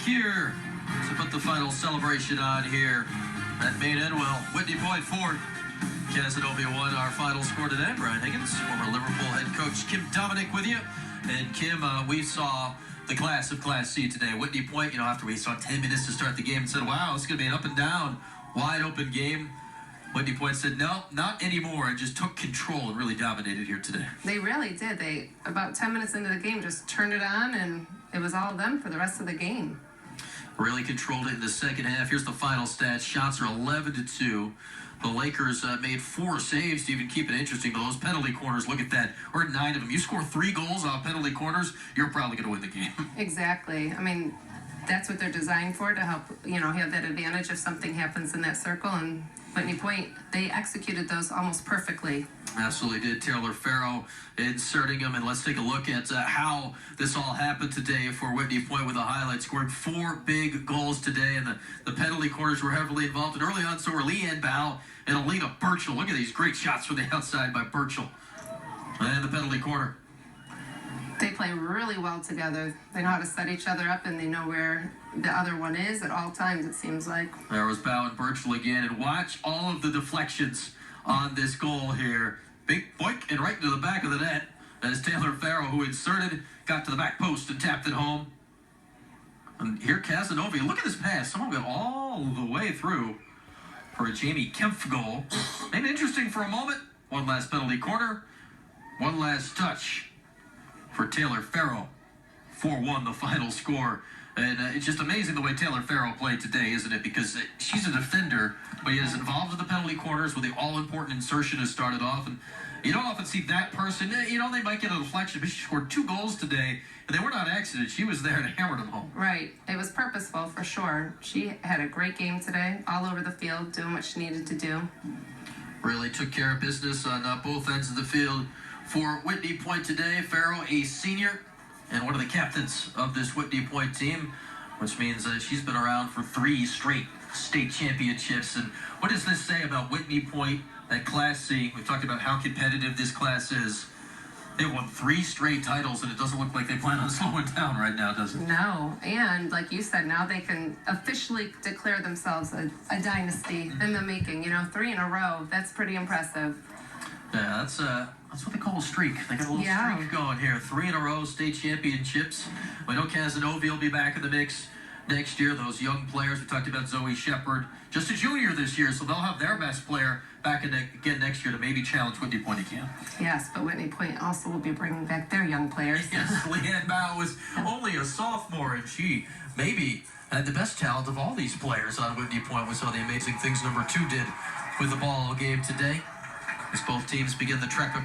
here to put the final celebration on here at Main Edwell. Whitney Point 4, Casanova 1. Our final score today. Brian Higgins, former Liverpool head coach Kim Dominic with you. And Kim, we saw the class of Class C today. Whitney Point, after we saw 10 minutes to start the game and said, wow, it's going to be an up and down, wide open game. Whitney Point said, no, not anymore, and just took control and really dominated here today. They really did. They, about 10 minutes into the game, just turned it on, and it was all them for the rest of the game. Really controlled it in the second half. Here's the final stats. Shots are 11-2. The Lakers made 4 saves to even keep it interesting. Those penalty corners, look at that. Or 9 of them. You score 3 goals on penalty corners, you're probably going to win the game. Exactly. I mean, that's what they're designed for, to help, have that advantage if something happens in that circle. And Whitney Point, they executed those almost perfectly. Absolutely did. Taylor Farrow inserting them. And let's take a look at how this all happened today for Whitney Point with the highlights. Scored 4 big goals today, and the penalty corners were heavily involved. And early on, so were Leanne Bow and Alina Burchell. Look at these great shots from the outside by Burchell. And the penalty corner. They play really well together. They know how to set each other up, and they know where the other one is at all times, it seems like. There was Bow and Burchell again, and watch all of the deflections on this goal here. Big boink, and right into the back of the net. That is Taylor Farrow, who inserted, got to the back post, and tapped it home. And here Casanova, look at this pass. Someone got all the way through for a Jamie Kempf goal. Made it interesting for a moment. One last penalty corner. One last touch for Taylor Farrow. 4-1 the final score. And it's just amazing the way Taylor Farrow played today, isn't it? Because she's a defender, but is involved in the penalty corners where the all-important insertion has started off. And you don't often see that person. They might get a deflection, but she scored 2 goals today, and they were not accidents. She was there and hammered them home. Right. It was purposeful, for sure. She had a great game today, all over the field, doing what she needed to do. Really took care of business on both ends of the field for Whitney Point today. Farrow, a senior, and one of the captains of this Whitney Point team, which means she's been around for 3 straight state championships. And what does this say about Whitney Point, that Class C? We've talked about how competitive this class is. They won 3 straight titles, and it doesn't look like they plan on slowing down right now, does it? No, and like you said, now they can officially declare themselves a dynasty in the making. 3 in a row, that's pretty impressive. Yeah, that's what they call a streak. They got a little streak going here. 3 in a row state championships. We know Casanova will be back in the mix next year. Those young players, we talked about Zoe Shepard, just a junior this year, so they'll have their best player back again next year to maybe challenge Whitney Point again. Yes, but Whitney Point also will be bringing back their young players. Yes, Leanne Bow was only a sophomore, and she maybe had the best talent of all these players on Whitney Point. We saw the amazing things number 2 did with the ball game today, as both teams begin the trek